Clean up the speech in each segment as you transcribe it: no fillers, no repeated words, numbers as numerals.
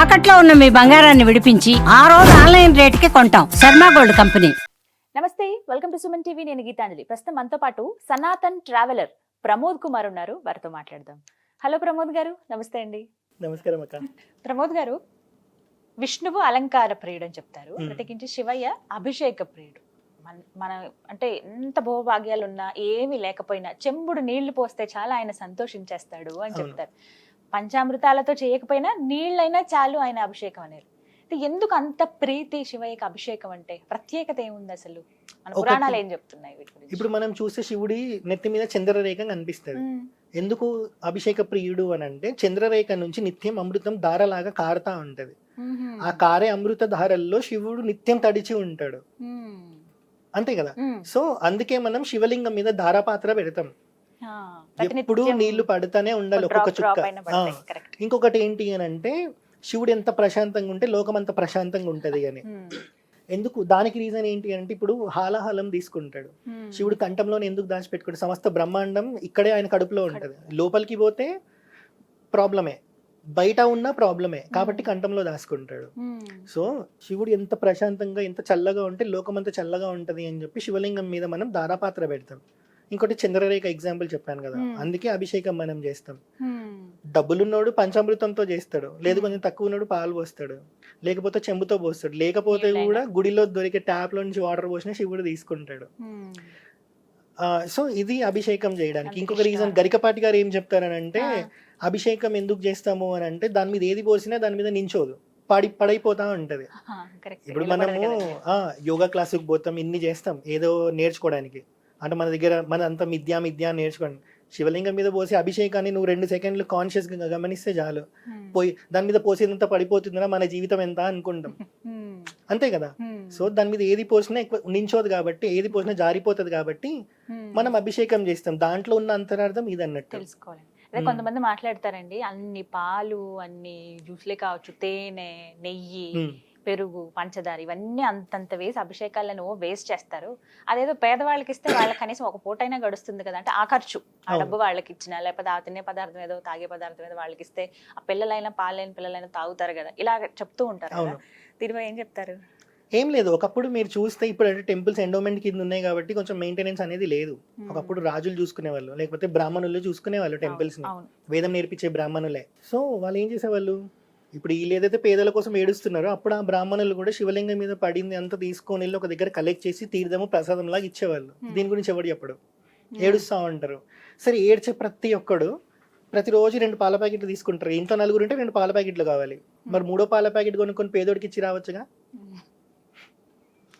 తాకట్లో ఉన్న మీ బంగారాన్ని విడిపించి ఆ రోజు ఆన్లైన్ రేటుకి కొంటాం. Sharma gold company. నమస్తే, వెల్కమ్ టు సుమన్ టీవీ. నేను గీతాంజలి. ప్రస్తుతం మనతో పాటు సనాతన్ ట్రావెలర్ ప్రమోద్ కుమార్ ఉన్నారు. వారితో మాట్లాడదాం. హలో ప్రమోద్ గారు, నమస్తే అండి. నమస్కారం అక్క. ప్రమోద్ గారు, విష్ణువు అలంకార ప్రియుడు అని చెప్తారు, ప్రత్యేకించి శివయ్య అభిషేక ప్రియుడు. మన అంటే ఎంత భోభాగ్యాలు ఉన్నా ఏమీ లేకపోయినా చెంబుడు నీళ్లు పోస్తే చాలా ఆయన సంతోషించేస్తాడు అని చెప్తారు. పంచామృతాలతో చేయకపోయినా నీళ్ళైనా చాలు ఆయన అభిషేకం అనేది. ఎందుకు అంత ప్రీతి శివయ్యకి అభిషేకం అంటే? ప్రత్యేకత ఏముంది అసలు? మన పురాణాలు ఏం చెప్తున్నాయి వీటి గురించి? ఇప్పుడు మనం చూస్తే శివుడి నెత్తి మీద చంద్రరేఖ కనిపిస్తుంది. ఎందుకు అభిషేక ప్రియుడు అని అంటే, చంద్రరేఖ నుంచి నిత్యం అమృతం ధారలాగా కారుతా ఉంటది. ఆ కారే అమృత ధారల్లో శివుడు నిత్యం తడిచి ఉంటాడు, అంతే కదా. సో అందుకే మనం శివలింగం మీద ధారాపాత్ర పెడతాం. ఎప్పుడు నీళ్లు పడుతూనే ఉండాలి, ఒక్కొక్క చుక్క. ఇంకొకటి ఏంటి అని అంటే, శివుడు ఎంత ప్రశాంతంగా ఉంటే లోకం అంత ప్రశాంతంగా ఉంటది అని. ఎందుకు? దానికి రీజన్ ఏంటి అంటే, ఇప్పుడు హాలాహలం తీసుకుంటాడు. శివుడు కంఠంలోనే ఎందుకు దాచిపెట్టుకుంటాడు? సమస్త బ్రహ్మాండం ఇక్కడే ఆయన కడుపులో ఉంటది. లోపలికి పోతే ప్రాబ్లమే, బయట ఉన్న ప్రాబ్లమే, కాబట్టి కంఠంలో దాచుకుంటాడు. సో శివుడు ఎంత ప్రశాంతంగా ఎంత చల్లగా ఉంటే లోకం అంతా చల్లగా ఉంటది అని చెప్పి శివలింగం మీద మనం ధారాపాత్ర పెడతాం. ఇంకోటి చంద్రరేఖ ఎగ్జాంపుల్ చెప్పాను కదా, అందుకే అభిషేకం మనం చేస్తాం. డబ్బులున్నోడు పంచామృతంతో చేస్తాడు, లేదు కొంచెం తక్కువ ఉన్నోడు పాలు పోస్తాడు, లేకపోతే చెంబుతో పోస్తాడు, లేకపోతే కూడా గుడిలో దొరికే ట్యాప్ లో నుంచి వాటర్ పోసినా శివుడు తీసుకుంటాడు. సో ఇది అభిషేకం చేయడానికి. ఇంకొక రీజన్ గరికపాటి గారు ఏం చెప్తారనంటే, అభిషేకం ఎందుకు చేస్తాము అని అంటే, దాని మీద ఏది పోసినా దాని మీద నించోదు, పడైపోతా ఉంటది. ఇప్పుడు మనము యోగా క్లాసుకి పోతాం, ఇన్ని చేస్తాం ఏదో నేర్చుకోవడానికి, అంటే మన దగ్గర మన అంతా మిథ్యా నేర్చుకోండి. శివలింగం మీద పోసి అభిషేకాన్ని నువ్వు 2 సెకండ్లు కాన్షియస్ గా గమనిస్తే చాలు, పోయి దాని మీద పోసేదంతా పడిపోతుందా మన జీవితం ఎంత అనుకుంటాం, అంతే కదా. సో దాని మీద ఏది పోసినా ఎక్కువ నించోదు కాబట్టి, ఏది పోసినా జారిపోతుంది కాబట్టి మనం అభిషేకం చేస్తాం. దాంట్లో ఉన్న అంతరార్థం ఇది అన్నట్టు తెలుసుకోవాలి. అదే కొంతమంది మాట్లాడతారండి, అన్ని పాలు, అన్ని జ్యూస్లే కావచ్చు, తేనె, నెయ్యి, పెరుగు, పంచదార ఇవన్నీ అంతంత వేసి అభిషేకాలను వేస్ట్ చేస్తారు. అదేదో పేదవాళ్ళకి ఇస్తే వాళ్ళకి కనీసం ఒక పూటైనా గడుస్తుంది కదా, అంటే ఆ ఖర్చు, ఆ డబ్బు వాళ్ళకి ఇచ్చిన, లేకపోతే ఆ తినే పదార్థం ఏదో తాగే పదార్థం ఏదో వాళ్ళకి ఇస్తే ఆ పిల్లలైనా పాలైన పిల్లలైనా తాగుతారు కదా, ఇలా చెప్తూ ఉంటారు కదా. దీనిపై ఏం చెప్తారు? ఏం లేదు, ఒకప్పుడు మీరు చూస్తే ఇప్పుడు అంటే టెంపుల్స్ ఎండోమెంట్ కింద ఉన్నాయి కాబట్టి కొంచెం మెయింటెనెన్స్ అనేది లేదు. ఒకప్పుడు రాజులు చూసుకునేవాళ్ళు, లేకపోతే బ్రాహ్మణులు చూసుకునేవాళ్ళు టెంపుల్స్ ని, వేదం నేర్పించే బ్రాహ్మణులే. సో వాళ్ళు ఏం చేసేవాళ్ళు, ఇప్పుడు వీళ్ళు ఏదైతే పేదల కోసం ఏడుస్తున్నారో అప్పుడు ఆ బ్రాహ్మణులు కూడా శివలింగం మీద పడింది అంతా తీసుకొని వెళ్ళి ఒక దగ్గర కలెక్ట్ చేసి తీర్థము ప్రసాదం లాగా ఇచ్చేవాళ్ళు. దీని గురించి ఎవడు చెప్పడు, ఏడుస్తా ఉంటారు. సరే, ఏడ్చే ప్రతి ఒక్కడు ప్రతిరోజు 2 పాల ప్యాకెట్లు తీసుకుంటారు. ఇంట్లో 4 ఉంటే 2 పాల ప్యాకెట్లు కావాలి, మరి 3వ పాల ప్యాకెట్ కొనుక్కొని పేదోడికి ఇచ్చి రావచ్చుగా.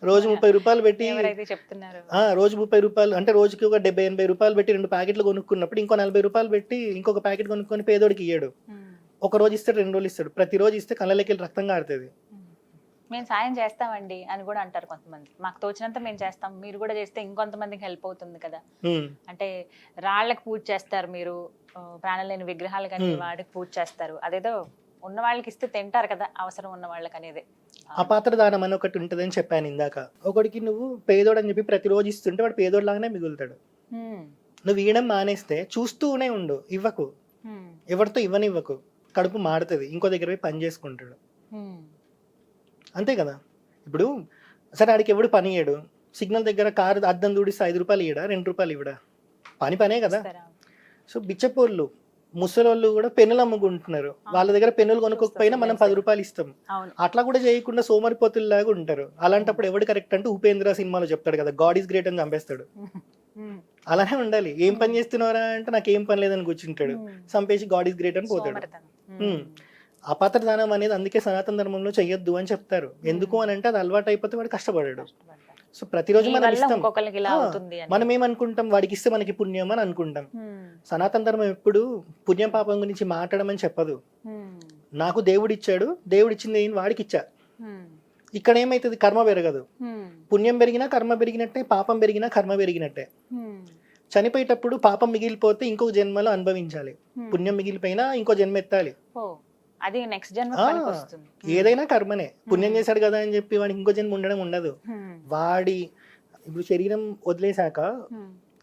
రోజు 30 రూపాయలు పెట్టి, రోజు 30 రూపాయలు అంటే రోజుకి ఒక 70-80 రూపాయలు పెట్టి 2 ప్యాకెట్లు కొనుక్కున్నప్పుడు ఇంకో 40 రూపాయలు పెట్టి ఇంకొక ప్యాకెట్ కొనుక్కొని పేదోడికి ఇయ్యాడు. ఒక రోజు ఇస్తాడు, 2 రోజులు ఇస్తాడు, ప్రతిరోజు ఇస్తే కళ్ళకి రక్తం కారుతుంది. మేము సాయం చేస్తామండి అని కూడా అంటారు కొంతమంది. మాకు తోచినంత మేము చేస్తాం, మీరు కూడా చేస్తే ఇంకొంతమందికి హెల్ప్ అవుతుంది కదా. అంటే రాళ్ళకి పూజ చేస్తారు మీరు, ప్రాణం లేని విగ్రహాలు కానీ వాడికి పూజ చేస్తారు, అదేదో ఉన్న వాళ్ళకి ఇస్తే తింటారు కదా అవసరం ఉన్న వాళ్ళకి అనేది. అపాత్ర దానం అని ఒకటి ఉంటదని చెప్పాను ఇందాక. ఒకడికి నువ్వు పేదోడు అని చెప్పి ప్రతిరోజు ఇస్తుంటే వాడు పేదోడు లాగానే మిగులుతాడు. నువ్వు ఇవ్వడం మానేస్తే చూస్తూనే ఉండు, ఇవ్వకు, ఎవరితో ఇవ్వనివ్వకు, కడుపు మాడుతుంది, ఇంకో దగ్గర పోయి పని చేసుకుంటాడు, అంతే కదా. ఇప్పుడు సరే, ఆడికి ఎవడు పని ఇయ్యడు, సిగ్నల్ దగ్గర కారు అద్దం దూడిస్తే 5 రూపాయలు ఇవ్వడా, 2 రూపాయలు ఇవ్వడా, పనే కదా. సో బిచ్చపోళ్ళు ముసలోళ్ళు కూడా పెన్నులు అమ్ముకుంటున్నారు, వాళ్ళ దగ్గర పెన్నులు కొనుక్కోకపోయినా మనం 10 రూపాయలు ఇస్తాం. అట్లా కూడా చేయకుండా సోమరిపోతుల్లాగా ఉంటారు. అలాంటప్పుడు ఎవడు కరెక్ట్ అంటే, ఉపేంద్ర సినిమాలో చెప్తాడు కదా, గాడ్ ఈస్ గ్రేట్ అని చంపేస్తాడు. అలానే ఉండాలి. ఏం పని చేస్తున్నారా అంటే, నాకు ఏం పని లేదని కూర్చుంటాడు, చంపేసి గాడ్ ఈస్ గ్రేట్ అని పోతాడు. అపాత్ర దానం అనేది అందుకే సనాతన ధర్మంలో చెయ్యొద్దు అని చెప్తారు. ఎందుకు అని అంటే, అది అలవాటు అయిపోతే వాడు కష్టపడాడు. సో ప్రతిరోజు మనం ఇస్తాం, మనం ఏమనుకుంటాం, వాడికి ఇస్తే మనకి పుణ్యం అని అనుకుంటాం. సనాతన ధర్మం ఎప్పుడు పుణ్యం పాపం గురించి మాట్లాడమని చెప్పదు. నాకు దేవుడు ఇచ్చాడు, దేవుడు ఇచ్చింది వాడికి ఇచ్చా. ఇక్కడ ఏమైతుంది, కర్మ పెరగదు. పుణ్యం పెరిగినా కర్మ పెరిగినట్టే, పాపం పెరిగినా కర్మ పెరిగినట్టే. చనిపోయేటప్పుడు పాపం మిగిలిపోతే ఇంకో జన్మలో అనుభవించాలి, పుణ్యం మిగిలిపోయినా ఇంకో జన్మ ఎత్తాలి. అది నెక్స్ట్ జన్మ ఏదైనా కర్మనే. పుణ్యం చేశాడు కదా అని చెప్పి వాడికి ఇంకో జన్మ ఉండడం ఉండదు. వాడి ఇప్పుడు శరీరం వదిలేశాక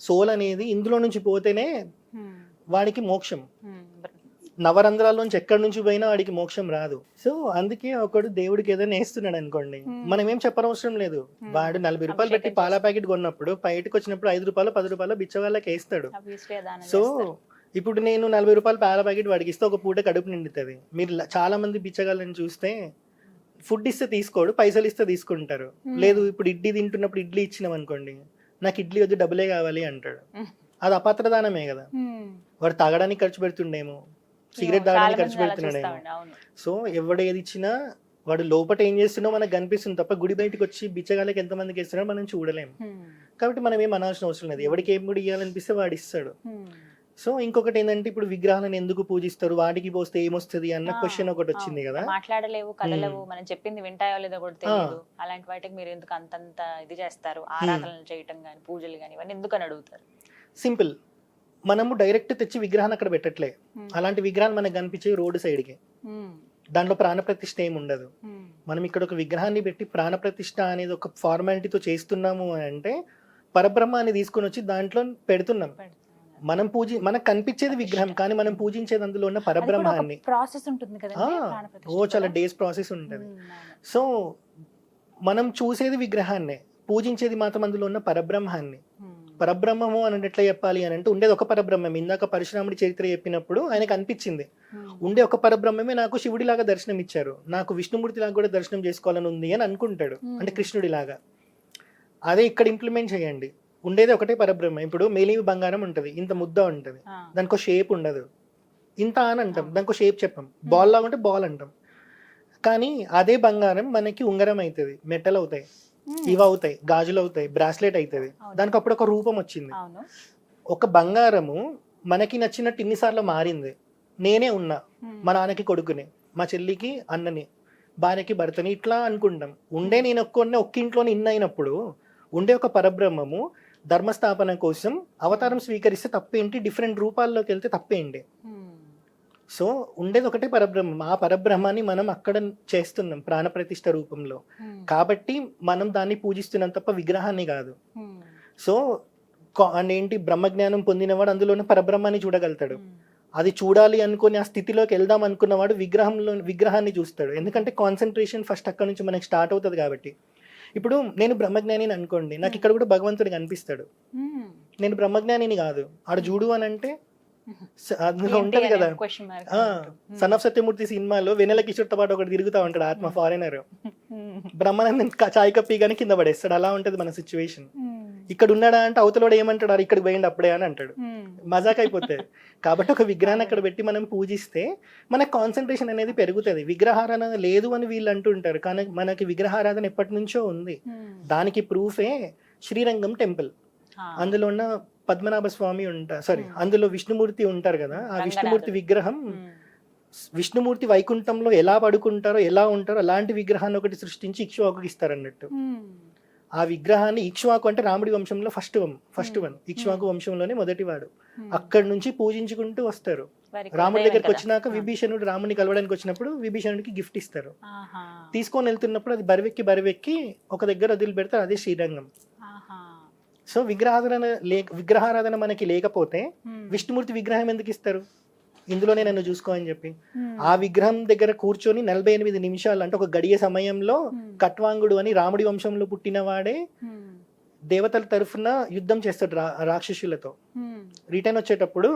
సోల్ అనేది ఇందులో నుంచి పోతేనే వాడికి మోక్షం. నవరంధ్రాల్లోంచి ఎక్కడి నుంచి పోయినా వాడికి మోక్షం రాదు. సో అందుకే ఒకడు దేవుడికి ఏదైనా వేస్తున్నాడు అనుకోండి, మనం ఏం చెప్పనవసరం లేదు. వాడు 40 రూపాయలు పెట్టి పాల ప్యాకెట్ కొన్నప్పుడు బయటకు వచ్చినప్పుడు 5 రూపాయలు 10 రూపాయలు బిచ్చగాళ్ళకి వేస్తాడు. సో ఇప్పుడు నేను 40 రూపాయలు పాల ప్యాకెట్ వాడికి ఇస్తే ఒక పూట కడుపు నిండుతుంది. మీరు చాలా మంది బిచ్చగాళ్ళని చూస్తే ఫుడ్ ఇస్తే తీసుకోడు, పైసలు ఇస్తే తీసుకుంటారు. లేదు ఇప్పుడు ఇడ్లీ తింటున్నప్పుడు ఇడ్లీ ఇచ్చినాం అనుకోండి, నాకు ఇడ్లీ వద్దు డబ్బులే కావాలి అంటాడు. అది అపాత్రదానమే కదా. వాడు తాగడానికి ఖర్చు పెడుతుండేమో, సిగరెట్ తాగడానికి ఖర్చు పెడుతున్నాడేమో. సో ఎవడు ఏది ఇచ్చినా వాడు లోపల ఏం చేస్తున్నో మనకు కనిపిస్తుంది తప్ప గుడి బయటకు వచ్చి బిచ్చగాళ్ళకి ఎంతమందికి ఇస్తున్నాడో మనం చూడలేము. కాబట్టి మనం ఏం అనాల్సిన అవసరం లేదు. ఎవరికి ఏం కూడా ఇవ్వాలనిపిస్తే వాడు ఇస్తాడు. సో ఇంకొకటి ఏంటంటే ఇప్పుడు విగ్రహాలను ఎందుకు పూజిస్తారు, వాటికి పోస్తే ఏమొస్తుంది అన్న క్వశ్చన్ ఒకటి వచ్చింది కదా. మాట్లాడలేవు, కదలవు, మనం చెప్పింది వింటాయో లేదో కూడా తెలియదు. అలాంటి వాటికి మీరు ఎందుకు అంతంత ఇది చేస్తారు, ఆరాధనలు చేయటం గానీ పూజలు గానీ ఇవన్నీ ఎందుకు అని అడుగుతారు. సింపుల్, మనము డైరెక్ట్ తెచ్చి విగ్రహాన్ని అక్కడ పెట్టట్లే. అలాంటి విగ్రహాలు మనకు కనిపించే రోడ్డు సైడ్కి, దాంట్లో ప్రాణప్రతిష్ఠ ఏమి ఉండదు. మనం ఇక్కడ ఒక విగ్రహాన్ని పెట్టి ప్రాణప్రతిష్ఠ అనేది ఒక ఫార్మాలిటీతో చేస్తున్నాము అంటే పరబ్రహ్మాన్ని తీసుకొని వచ్చి దాంట్లో పెడుతున్నాం. మనం మనకు కనిపించేది విగ్రహం, కానీ మనం పూజించేది అందులో ఉన్న పరబ్రహ్మాన్ని. ప్రాసెస్ ఉంటుంది కదా, చాలా డేస్ ప్రాసెస్ ఉంటుంది. సో మనం చూసేది విగ్రహాన్నే, పూజించేది మాత్రం అందులో ఉన్న పరబ్రహ్మాన్ని. పరబ్రహ్మము అని ఎట్లా చెప్పాలి అని అంటే ఉండేది ఒక పరబ్రహ్మం. ఇందాక పరశురాముడి చరిత్ర చెప్పినప్పుడు ఆయనకు అనిపించింది ఉండే ఒక పరబ్రహ్మమే నాకు శివుడిలాగా దర్శనం ఇచ్చారు, నాకు విష్ణుమూర్తి లాగా కూడా దర్శనం చేసుకోవాలని ఉంది అని అనుకుంటాడు, అంటే కృష్ణుడిలాగా. అదే ఇక్కడ ఇంప్లిమెంట్ చేయండి. ఉండేది ఒకటే పరబ్రహ్మ. ఇప్పుడు మేలివి బంగారం ఉంటుంది, ఇంత ముద్ద ఉంటుంది, దానికి ఒక షేప్ ఉండదు. ఇంత అని అంటాం, దానికి షేప్ చెప్పాం. బాల్ లాగా ఉంటే బాల్ అంటాం. కానీ అదే బంగారం మనకి ఉంగరం అవుతుంది, మెటల్ అవుతాయి, ఇవి అవుతాయి, గాజులు అవుతాయి, బ్రాస్లెట్ అవుతుంది. దానికి అప్పుడు ఒక రూపం వచ్చింది. ఒక బంగారము మనకి నచ్చినట్టు ఇన్నిసార్లు మారింది. నేనే ఉన్నా, మా నాన్నకి కొడుకుని, మా చెల్లికి అన్నని, భార్యకి భర్తని, ఇట్లా అనుకుంటాం. ఉండే నేను ఒక్క ఇంట్లోనే ఇన్ అయినప్పుడు ఉండే ఒక పరబ్రహ్మము ధర్మస్థాపన కోసం అవతారం స్వీకరిస్తే తప్పేంటి, డిఫరెంట్ రూపాల్లోకి వెళ్తే తప్పేంటి. సో ఉండేది ఒకటే పరబ్రహ్మం. ఆ పరబ్రహ్మాన్ని మనం అక్కడ చేస్తున్నాం ప్రాణప్రతిష్ఠ రూపంలో. కాబట్టి మనం దాన్ని పూజిస్తున్నాం తప్ప విగ్రహాన్ని కాదు. సో ఏంటి, బ్రహ్మజ్ఞానం పొందినవాడు అందులోనే పరబ్రహ్మాన్ని చూడగలుగుతాడు. అది చూడాలి అనుకుని ఆ స్థితిలోకి వెళ్దాం అనుకున్నవాడు విగ్రహాన్ని చూస్తాడు. ఎందుకంటే కాన్సన్ట్రేషన్ ఫస్ట్ అక్కడ నుంచి మనకి స్టార్ట్ అవుతుంది. కాబట్టి ఇప్పుడు నేను బ్రహ్మజ్ఞానిని అనుకోండి, నాకు ఇక్కడ కూడా భగవంతుడు కనిపిస్తాడు. నేను బ్రహ్మజ్ఞానిని కాదు, ఆడ చూడు అని అంటే అందులో ఉంటది కదా. సన్ ఆఫ్ సత్యమూర్తి సినిమాలో వెన్నెల కిషోర్తో పాటు ఒకటి తిరుగుతా ఉంటాడు ఆత్మ, ఫారెనర్. బ్రహ్మానందం చాయ్ కప్పి కానీ కింద పడేస్తాడు. అలా ఉంటది మన సిచ్యువేషన్. ఇక్కడ ఉన్నాడా అంటే అవతలోడు ఏమంటాడు, ఇక్కడికి పోయింది అప్పుడే అని అంటాడు. మజాక్ అయిపోతుంది. కాబట్టి ఒక విగ్రహాన్ని అక్కడ పెట్టి మనం పూజిస్తే మనకు కాన్సన్ట్రేషన్ అనేది పెరుగుతుంది. విగ్రహారాధన లేదు అని వీళ్ళు అంటుంటారు, కానీ మనకి విగ్రహారాధన ఎప్పటి నుంచో ఉంది. దానికి ప్రూఫే శ్రీరంగం టెంపుల్. అందులో ఉన్న పద్మనాభ స్వామి అందులో విష్ణుమూర్తి ఉంటారు కదా. ఆ విష్ణుమూర్తి విగ్రహం, విష్ణుమూర్తి వైకుంఠంలో ఎలా పడుకుంటారో ఎలా ఉంటారో అలాంటి విగ్రహాన్ని ఒకటి సృష్టించి ఇక్ష్వాకుకి ఇస్తారన్నట్టు. ఆ విగ్రహాన్ని, ఇక్ష్వాకు అంటే రాముడి వంశంలో ఫస్ట్ వన్, ఇక్ష్వాకు వంశంలోనే మొదటివాడు. అక్కడి నుంచి పూజించుకుంటూ వస్తారు. రాముడి దగ్గరికి వచ్చినాక విభీషణుడు రాముడిని కలవడానికి వచ్చినప్పుడు విభీషణుడికి గిఫ్ట్ ఇస్తారు. తీసుకొని వెళ్తున్నప్పుడు అది బరివెక్కి ఒక దగ్గర వదిలి పెడతారు, అదే శ్రీరంగం. సో విగ్రహారాధన మనకి లేకపోతే విష్ణుమూర్తి విగ్రహం ఎందుకు ఇస్తారు, ఇందులోనే నన్ను చూసుకో అని చెప్పి. ఆ విగ్రహం దగ్గర కూర్చొని 48 నిమిషాలు, అంటే ఒక గడియ సమయంలో కట్వాంగుడు అని రాముడి వంశంలో పుట్టినవాడే దేవతల తరఫున యుద్ధం చేస్తాడు రాక్షసులతో. రిటర్న్ వచ్చేటప్పుడు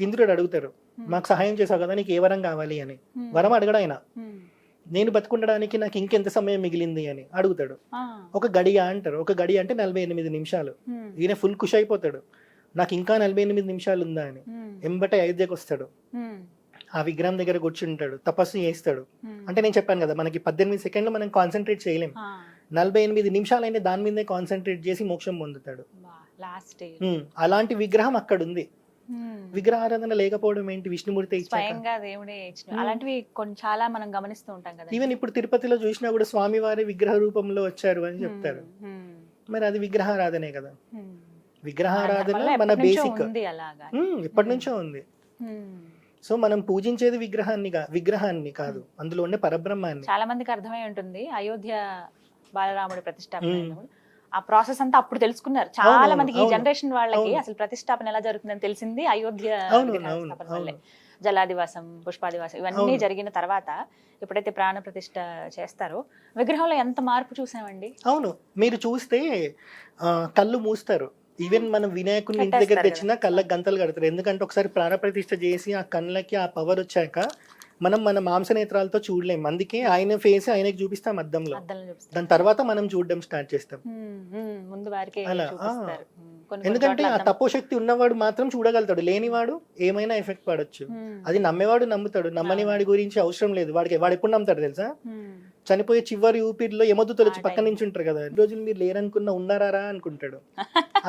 ఇంద్రుడు అడుగుతారు, మాకు సహాయం చేసావు కదా, నీకు ఏ వరం కావాలి అని. వరం అడగడు ఆయన, నేను బతుకుండడానికి నాకు ఇంకెంత సమయం మిగిలింది అని అడుగుతాడు. ఒక గడియ అంటారు, ఒక గడియ అంటే 48 నిమిషాలు. ఈయన ఫుల్ ఖుషి అయిపోతాడు, నాకు ఇంకా 48 నిమిషాలు ఉందా అని. ఎంబటే అయోధ్యకు వస్తాడు, ఆ విగ్రహం దగ్గర కూర్చుంటాడు, తపస్సు చేస్తాడు. అంటే నేను చెప్పాను కదా, మనకి 18 సెకండ్లు మనం కాన్సన్ట్రేట్ చేయలేం. 48 నిమిషాలైనా దాని మీదే కాన్సన్ట్రేట్ చేసి మోక్షం పొందుతాడు. అలాంటి విగ్రహం అక్కడ ఉంది. విగ్రహారాధన లేకపోవడం ఏంటి, విష్ణుమూర్తి అలాంటివి కొన్ని చాలా మనం గమనిస్తూ ఉంటాం కదా. ఈవెన్ ఇప్పుడు తిరుపతిలో చూసినా కూడా స్వామివారి విగ్రహ రూపంలో వచ్చారు అని చెప్తారు. మరి అది విగ్రహారాధనే కదా. విగ్రహారాధన మన బేసిక్, ఎప్పటి నుంచో ఉంది. సో మనం పూజించేది విగ్రహాన్ని కాదు, అందులో ఉండే పరబ్రహ్మాన్ని. చాలా మందికి అర్థమై ఉంటుంది, అయోధ్య బాలరాముడి ప్రతిష్టాపన ఆ ప్రాసెస్ అంతా అప్పుడు తెలుసుకున్నారు చాలా అవునవును, మందికి, ఈ అవును, జనరేషన్ వాళ్ళకి అవును. అసలు ప్రతిష్టాపన ఎలా జరుగుతుందని తెలిసింది అయోధ్య అవును, విగ్రహస్థాపన అవును, వల్లే. జలాదివాసం, పుష్పాదివాసం ఇవన్నీ అవును. జరిగిన తర్వాత ఎప్పుడైతే ప్రాణ ప్రతిష్ఠ చేస్తారో విగ్రహంలో ఎంత మార్పు చూసామండి. అవును, మీరు చూస్తే కళ్ళు మూస్తారు. ఈవెన్ మనం వినాయకుడిని ఇంటి దగ్గర కట్టేస్తారు తెచ్చినా కళ్ళకి గంతలు కడతారు. ఎందుకంటే ఒకసారి ప్రాణప్రతిష్ఠ చేసి ఆ కళ్ళకి ఆ పవర్ వచ్చాక మనం మన మాంసనేత్రాలతో చూడలేం. అందుకే ఆయన ఫేస్ ఆయనకి చూపిస్తాం అద్దంలో. అద్దంలో చూపిస్తారు. దాని తర్వాత మనం చూడడం స్టార్ట్ చేస్తాం. ముందు వారికి అలా, చూపిస్తారు. కొన్ని ఎందుకంటే చోట్ల ఆ అద్దం. తపోశక్తి ఉన్నవాడు మాత్రం చూడగలుగుతాడు, లేనివాడు ఏమైనా ఎఫెక్ట్ పడొచ్చు. అది నమ్మేవాడు నమ్ముతాడు, నమ్మని వాడి గురించి అవసరం లేదు. వాడు ఎప్పుడు నమ్ముతాడు తెలుసా? చనిపోయే చివరి ఊపిరిలో యమదూతలు వచ్చి పక్క నుంచి ఉంటారు కదా, ఈ రోజులు మీరు లేరనుకున్నా ఉన్నారా అనుకుంటాడు.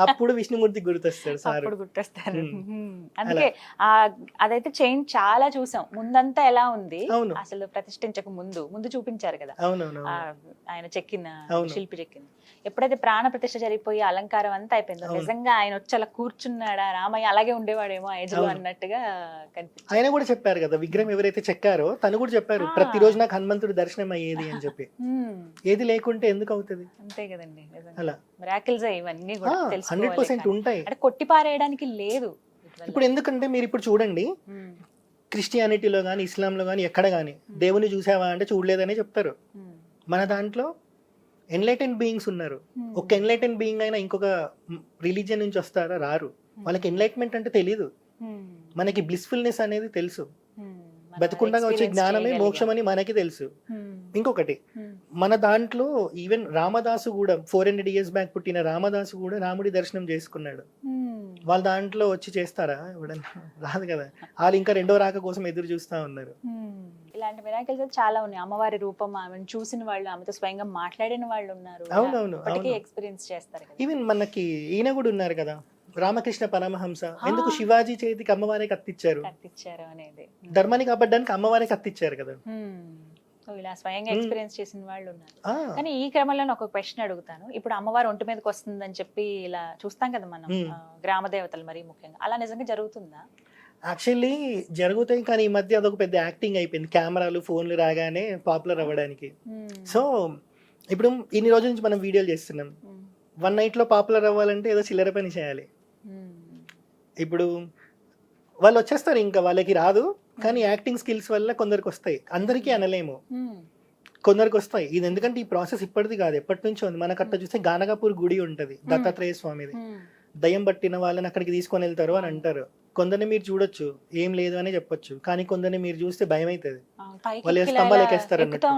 అప్పుడు విష్ణుమూర్తి గుర్తొస్తాడు సార్. అప్పుడు గుర్తొస్తారు. అందుకే అదైతే చేంజ్ చాలా చూసాం. ముందంతా ఎలా ఉంది, అవును, అసలు ప్రతిష్ఠించక ముందు చూపించారు కదా, అవునవును, ఆయన చెక్కిన అవును. శిల్పి చెక్కింది. ఎప్పుడైతే ప్రాణ ప్రతిష్ఠ జరిగిపోయి అలంకారం అంతా అయిపోయిందో నిజంగా ఆయన వచ్చి అలా కూర్చున్నాడా, రామయ్య అలాగే ఉండేవాడేమో ఆ ఏజ్ లో అన్నట్టుగా కనిపించింది. ఆయన కూడా చెప్పారు కదా, విగ్రహం ఎవరైతే చెక్కారో తను కూడా చెప్పారు ప్రతిరోజు నాకు హనుమంతుడి దర్శనం అయ్యేది అని చెప్పి. ఏది లేకుంటే ఎందుకు అవుతుంది? అంతే కదండి, అలా మిరాకిల్స్ ఇవన్నీ కూడా 100% ఉంటాయి. అంటే కొట్టి పారేయడానికి లేదు. ఇప్పుడు ఎందుకంటే మీరు ఇప్పుడు చూడండి, క్రిస్టియానిటీలో కానీ ఇస్లాంలో కానీ ఎక్కడ కానీ దేవుని చూసావా అంటే చూడలేదనే చెప్తారు. మన దాంట్లో ఎన్లైటెన్ బీయింగ్స్ ఉన్నారు. ఒక ఎన్లైటెన్ బీయింగ్ అయినా ఇంకొక రిలీజియన్ నుంచి వస్తారా? రారు. వాళ్ళకి ఎన్లైట్మెంట్ అంటే తెలీదు. మనకి బ్లిస్ఫుల్నెస్ అనేది తెలుసు. బతుకుండగా వచ్చే జ్ఞానమే మోక్షం అని మనకి తెలుసు. ఇంకొకటి, మన దాంట్లో ఈవెన్ రామదాసు కూడా 400 years బ్యాక్ పుట్టిన రామదాసు కూడా రాముడి దర్శనం చేసుకున్నాడు. వాళ్ళ దాంట్లో వచ్చి చేస్తారా? ఎవడన్నా రాదు కదా. వాళ్ళు ఇంకా రెండో రాక కోసం ఎదురు చూస్తా ఉన్నారు. ఇలాంటి మిరాకిల్స్ చాలా ఉన్నాయి. అమ్మవారి రూపం, ఆమెను చూసిన వాళ్ళు, ఆమెతో స్వయంగా మాట్లాడిన వాళ్ళు ఉన్నారు. అవునవును, ఎక్స్పీరియన్స్ చేస్తారు. ఈవెన్ మనకి ఈయన కూడా ఉన్నారు కదా, రామకృష్ణ పరమహంస. ఎందుకు శివాజీ చేతికి అమ్మవారే కత్తిచ్చారు అనేది, ధర్మాన్ని కాపాడడానికి అమ్మవారే కత్తిచ్చారు కదా. ఇలా స్వయంగా ఎక్స్పీరియన్స్ చేసిన వాళ్ళు ఉన్నారు. కానీ ఈ క్రమంలో ఒక క్వశ్చన్ అడుగుతాను. ఇప్పుడు అమ్మవారు ఒంటి మీదకి వస్తుందని చెప్పి ఇలా చూస్తాం కదా మనం, గ్రామ దేవతలు మరీ ముఖ్యంగా, అలా నిజంగా జరుగుతుందా? యాక్చువల్లీ జరుగుతాయి, కానీ ఈ మధ్య అదొక పెద్ద యాక్టింగ్ అయిపోయింది. కెమెరాలు ఫోన్లు రాగానే పాపులర్ అవ్వడానికి. సో ఇప్పుడు ఇన్ని రోజుల నుంచి మనం వీడియోలు చేస్తున్నాం. 1 night లో పాపులర్ అవ్వాలంటే ఏదో చిల్లర పని చేయాలి. ఇప్పుడు వాళ్ళు వచ్చేస్తారు, ఇంకా వాళ్ళకి రాదు, కానీ యాక్టింగ్ స్కిల్స్ వల్ల కొందరికి వస్తాయి. అందరికీ అనలేము, కొందరికి వస్తాయి. ఇది ఎందుకంటే ఈ ప్రాసెస్ ఇప్పటిది కాదు, ఎప్పటి నుంచో ఉంది. మనకు అట్లా చూస్తే గానగాపూర్ గుడి ఉంటది, దత్తాత్రేయ స్వామిది. దయ్యం పట్టిన వాళ్ళని అక్కడికి తీసుకొని వెళ్తారు అని అంటారు. కొందరిని మీరు చూడొచ్చు, ఏం లేదు అని చెప్పొచ్చు, కానీ కొందరిని మీరు చూస్తే భయం అవుతుంది. వాళ్ళు స్తంభాలు ఎక్కేస్తారు అన్నట్టు.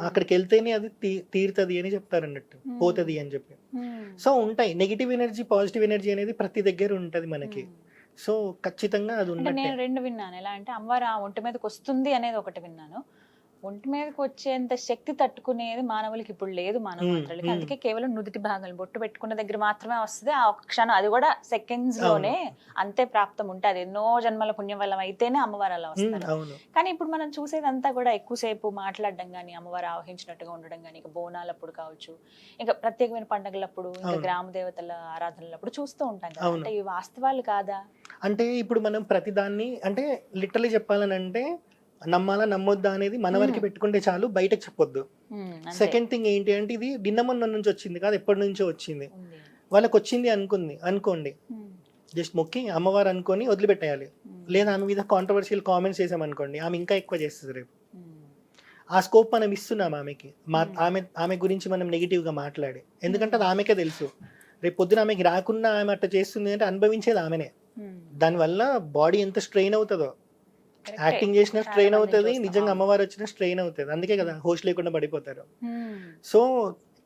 అక్కడికి వెళ్తేనే అది తీరుతుంది అని చెప్తారు అన్నట్టు, పోతుంది అని చెప్పి. సో ఉంటాయి నెగిటివ్ ఎనర్జీ, పాజిటివ్ ఎనర్జీ అనేది ప్రతి దగ్గర ఉంటది మనకి. సో ఖచ్చితంగా అది ఉన్నట్టు. నేను 2 విన్నాను. ఎలా అంటే అమ్మవారు ఆ ఒంటి మీదకి వస్తుంది అనేది ఒకటి విన్నాను. ఒంటి మీదకి వచ్చేంత శక్తి తట్టుకునేది మానవులకి ఇప్పుడు లేదు, మానవులకి. అందుకే కేవలం నుదుటి భాగాలు, బొట్టు పెట్టుకున్న దగ్గర మాత్రమే వస్తుంది. ఆ ఒక్క క్షణం, అది కూడా సెకండ్స్ లోనే అంతే ప్రాప్తం ఉంటే, అది ఎన్నో జన్మల పుణ్యం వల్ల అయితేనే అమ్మవారు అలా వస్తారు. కానీ ఇప్పుడు మనం చూసేదంతా కూడా ఎక్కువసేపు మాట్లాడడం కానీ, అమ్మవారు ఆవహించినట్టుగా ఉండడం కానీ, ఇక బోనాలప్పుడు కావచ్చు, ఇంకా ప్రత్యేకమైన పండుగలప్పుడు, ఇంకా గ్రామ దేవతల ఆరాధనలప్పుడు చూస్తూ ఉంటాం కదా. అంటే ఇవి వాస్తవాలు కాదా? అంటే ఇప్పుడు మనం ప్రతిదాన్ని, అంటే లిటరలీ చెప్పాలని అంటే నమ్మాలా నమ్మొద్దా అనేది మన వరకు పెట్టుకుంటే చాలు, బయటకు చెప్పొద్దు. సెకండ్ థింగ్ ఏంటి అంటే, ఇది నిన్న మొన్న నుంచి వచ్చింది కాదు, ఎప్పటి నుంచో వచ్చింది. వాళ్ళకి వచ్చింది అనుకోండి, జస్ట్ మొక్కి అమ్మవారు అనుకొని వదిలిపెట్టేయాలి. లేదా ఆమె మీద కాంట్రవర్షియల్ కామెంట్స్ చేసామనుకోండి, ఆమె ఇంకా ఎక్కువ చేస్తుంది రేపు. ఆ స్కోప్ మనం ఇస్తున్నాం ఆమెకి. ఆమె గురించి మనం నెగిటివ్గా మాట్లాడి, ఎందుకంటే అది ఆమెకే తెలుసు. రేపు పొద్దున ఆమెకి రాకున్నా ఆమె అట్లా చేస్తుంది అంటే అనుభవించేది ఆమెనే. దానివల్ల బాడీ ఎంత స్ట్రెయిన్ అవుతుందో, యాక్టింగ్ చేసిన స్ట్రెయిన్ అవుతుంది, నిజంగా అమ్మవారు వచ్చిన స్ట్రెయిన్ అవుతుంది. అందుకే కదా హోస్ట్ లేకుండా పడిపోతారు. సో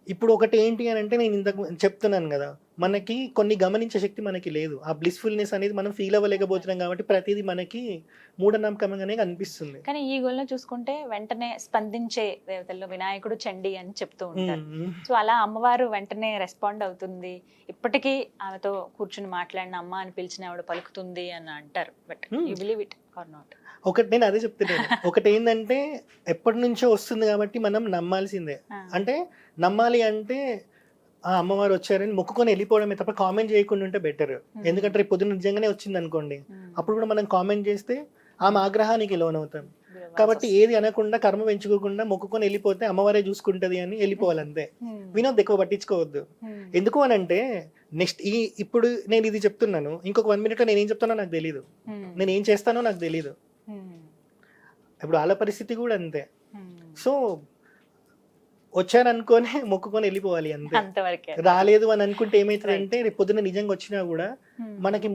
ఇప్పుడు ఒకటి ఏంటి అని అంటే, నేను ఇంతకు చెప్తున్నాను కదా, మనకి కొన్ని గమనించే శక్తి మనకి లేదు. ఆ బ్లిస్ఫుల్నెస్ అనేది మనం ఫీల్ అవ్వలేకపోతున్నాం కాబట్టి ప్రతిదీ మనకి మూఢనమ్మకంగానే కనిపిస్తుంది. కానీ ఈ గోల్లో చూసుకుంటే వెంటనే స్పందించే దేవతల్లో వినాయకుడు, చండి అని చెప్తూ ఉంటారు. సో అలా అమ్మవారు వెంటనే రెస్పాండ్ అవుతుంది. ఇప్పటికీ ఆమెతో కూర్చుని మాట్లాడిన అమ్మ అని పిలిచిన ఆవిడ పలుకుతుంది అని అంటారు. But you believe it or not? ఒకటి నేను అదే చెప్తున్నాను. ఒకటి ఏంటంటే, ఎప్పటి నుంచో వస్తుంది కాబట్టి మనం నమ్మాల్సిందే. అంటే నమ్మాలి అంటే ఆ అమ్మవారు వచ్చారని మొక్కుకొని వెళ్ళిపోవడమే తప్ప కామెంట్ చేయకుండా ఉంటే బెటర్. ఎందుకంటే రేపు పొద్దున్న నిజంగానే వచ్చింది అనుకోండి, అప్పుడు కూడా మనం కామెంట్ చేస్తే ఆమె ఆగ్రహానికి లోనవుతాం. కాబట్టి ఏది అనకుండా కర్మ పెంచుకోకుండా మొక్కుకొని వెళ్ళిపోతే అమ్మవారే చూసుకుంటది అని వెళ్ళిపోవాలి అంతే. వినోద్ ఎక్కువ పట్టించుకోవద్దు. ఎందుకు అని అంటే నెక్స్ట్ ఇప్పుడు నేను ఇది చెప్తున్నాను, ఇంకొక 1 minute లో నేను ఏం చెప్తానో నాకు తెలియదు, నేను ఏం చేస్తానో నాకు తెలియదు. ఇప్పుడు వాళ్ళ పరిస్థితి కూడా అంతే. సో వచ్చారనుకోనే మొక్కుకొని వెళ్ళిపోవాలి అంతే. అంతవరకే. రాలేదు అని అనుకుంటే ఏమైతుందంటే రేపు పొద్దున నిజంగా వచ్చినా కూడా మనకి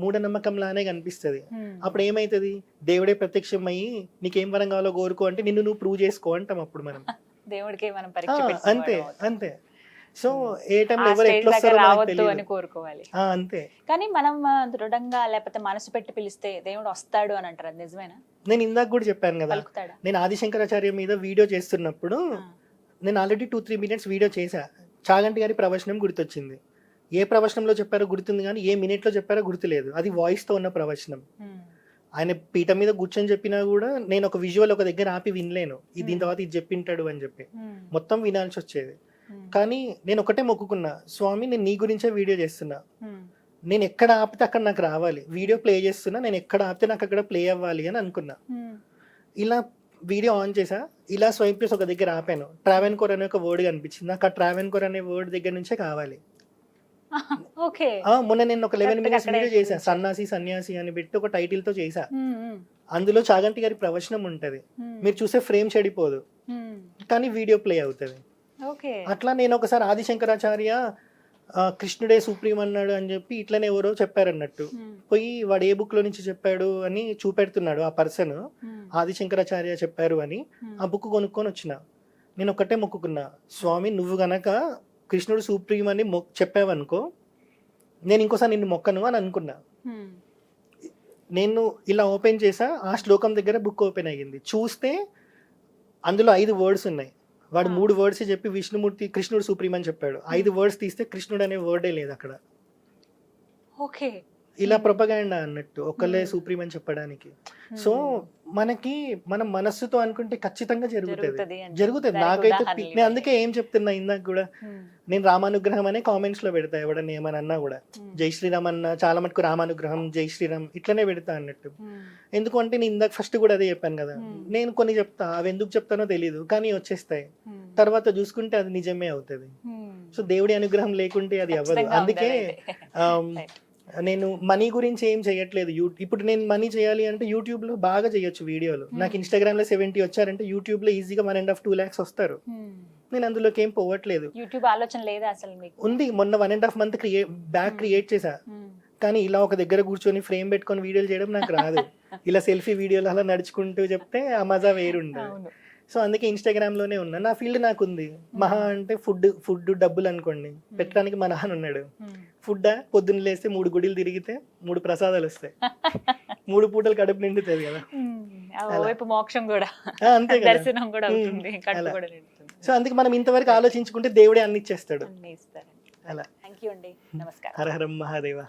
మూఢనమ్మకం లానే కనిపిస్తుంది. అప్పుడు ఏమైతుంది, దేవుడే ప్రత్యక్షం అయ్యి నీకేం వరం కావాలో కోరుకో అంటే నిన్ను నువ్వు ప్రూవ్ చేసుకో అంటాం అప్పుడు మనం. దేవుడికి మనం అంతే అంతే. సో ఏ టైంలో ఎవరు ఎట్లా వస్తారో రావద్దు అని కోరుకోవాలి అంతే. కానీ మనం దృఢంగా లేకపోతే మనసు పెట్టి పిలిస్తే దేవుడు వస్తాడు అని అంటారు, అది నిజమేనా? నేను ఇందాక కూడా చెప్పాను కదా, పలుకుతాడా? నేను ఆదిశంకరాచార్య మీద వీడియో చేస్తున్నప్పుడు నేను ఆల్రెడీ 2-3 minutes వీడియో చేశా. చాగంటి గారి ప్రవచనం గుర్తొచ్చింది. ఏ ప్రవచనంలో చెప్పారో గుర్తుంది కానీ ఏ మినిట్లో చెప్పారో గుర్తులేదు. అది వాయిస్ తో ఉన్న ప్రవచనం. ఆయన పీఠం మీద కూర్చొని చెప్పినా కూడా నేను ఒక విజువల్ ఒక దగ్గర ఆపి వినలేను, దీని తర్వాత ఇది చెప్పింటాడు అని చెప్పి మొత్తం వినాల్సి వచ్చేది. కానీ నేను ఒకటే మొక్కుకున్నా, స్వామి నేను నీ గురించే వీడియో చేస్తున్నా, నేను ఎక్కడ ఆపితే అక్కడ నాకు రావాలి, వీడియో ప్లే చేస్తున్నా, నేను ఎక్కడ ఆపితే నాకు అక్కడ ప్లే అవ్వాలి అని అనుకున్నా. ఇలా వీడియో ఆన్ చేసా, ఇలా స్వైప్ చేసి ఒక దగ్గర ఆపాను, ట్రావెన్కోర్ అనే ఒక వర్డ్ కనిపించింది, నాకు ఆ ట్రావెన్కోర్ అనే వర్డ్ దగ్గర నుంచే కావాలి. మొన్న నేను ఒక 11 minutes వీడియో చేశా, సన్యాసి అని పెట్టి ఒక టైటిల్ తో చేశా. అందులో చాగంటి గారి ప్రవచనం ఉంటది, మీరు చూసే ఫ్రేమ్ చెడిపోదు కానీ వీడియో ప్లే అవుతుంది. అట్లా నేను ఒకసారి ఆదిశంకరాచార్య కృష్ణుడే సుప్రీం అన్నాడు అని చెప్పి ఇట్లనే ఎవరో చెప్పారన్నట్టు పోయి వాడు ఏ బుక్ లో నుంచి చెప్పాడు అని చూపెడుతున్నాడు ఆ పర్సన్, ఆదిశంకరాచార్య చెప్పారు అని. ఆ బుక్ కొనుక్కొని వచ్చిన. నేను ఒకటే మొక్కుకున్నా, స్వామి నువ్వు గనక కృష్ణుడు సుప్రీం అని చెప్పావనుకో నేను ఇంకోసారి నిన్ను మొక్కను అని అనుకున్నా. నేను ఇలా ఓపెన్ చేసా, ఆ శ్లోకం దగ్గర బుక్ ఓపెన్ అయ్యింది, చూస్తే అందులో 5 words ఉన్నాయి. వాడు 3 words చెప్పి విష్ణుమూర్తి కృష్ణుడు సుప్రీం అని చెప్పాడు, 5 words తీస్తే కృష్ణుడు అనే వర్డే లేదు అక్కడ. ఇలా ప్రొపగాండా అన్నట్టు ఒకళ్ళే సుప్రీం అని చెప్పడానికి. సో మనకి మనం మనస్సుతో అనుకుంటే ఖచ్చితంగా జరుగుతుంది. నాకైతే నేను అందుకే ఏం చెప్తున్నా ఇందాక కూడా, నేను రామానుగ్రహం అనే కామెంట్స్ లో పెడతా, ఎవడన్నా ఏమని అన్నా కూడా జై శ్రీరామ్ అన్న చాలా మటుకు రామానుగ్రహం జై శ్రీరామ్ ఇట్లనే పెడతా అన్నట్టు. ఎందుకంటే నేను ఇందాక ఫస్ట్ కూడా అదే చెప్పాను కదా, నేను కొన్ని చెప్తా, అవి ఎందుకు చెప్తానో తెలియదు కానీ వచ్చేస్తాయి, తర్వాత చూసుకుంటే అది నిజమే అవుతుంది. సో దేవుడి అనుగ్రహం లేకుంటే అది అవ్వదు. అందుకే నేను మనీ గురించి ఏం చేయట్లేదు. ఇప్పుడు నేను మనీ చేయాలి అంటే యూట్యూబ్ లో బాగా చేయొచ్చు వీడియోలు. నాకు ఇన్స్టాగ్రామ్ లో 70 వచ్చారంటే యూట్యూబ్ లో ఈజీగా 1.5-2 lakhs వస్తారు. నేను అందులోకి ఏం పోవట్లేదు. యూట్యూబ్ ఆలోచన లేదా అసలు మీకు? ఉంది, మొన్న 1.5 month బ్యాక్ క్రియేట్ చేశా. కానీ ఇలా ఒక దగ్గర కూర్చొని ఫ్రేమ్ పెట్టుకొని వీడియోలు చేయడం నాకు రాదు. ఇలా సెల్ఫీ వీడియోలు అలా నడుచుకుంటూ చెప్తే ఆ మజా వేరుండే. సో అందుకే ఇన్స్టాగ్రామ్ లోనే ఉన్నా. నా ఫీల్డ్ నాకు ఉంది. మహా అంటే ఫుడ్ డబ్బులు అనుకోండి, పెట్టడానికి మా నాన్న ఉన్నాడు. ఫుడ్ పొద్దున్న లేస్తే 3 గుడిలు తిరిగితే 3 ప్రసాదాలు వస్తాయి, 3 పూటలు కడుపు నిండుతుంది కదా. మోక్షం కూడా అంతే కదా, దర్శనం కూడా అవుతుంది. సో అందుకే మనం ఇంతవరకు ఆలోచించుకుంటే దేవుడే అన్ని ఇచ్చేస్తాడు. అలా. థాంక్యూ అండి, నమస్కారం. హర హర మహాదేవ.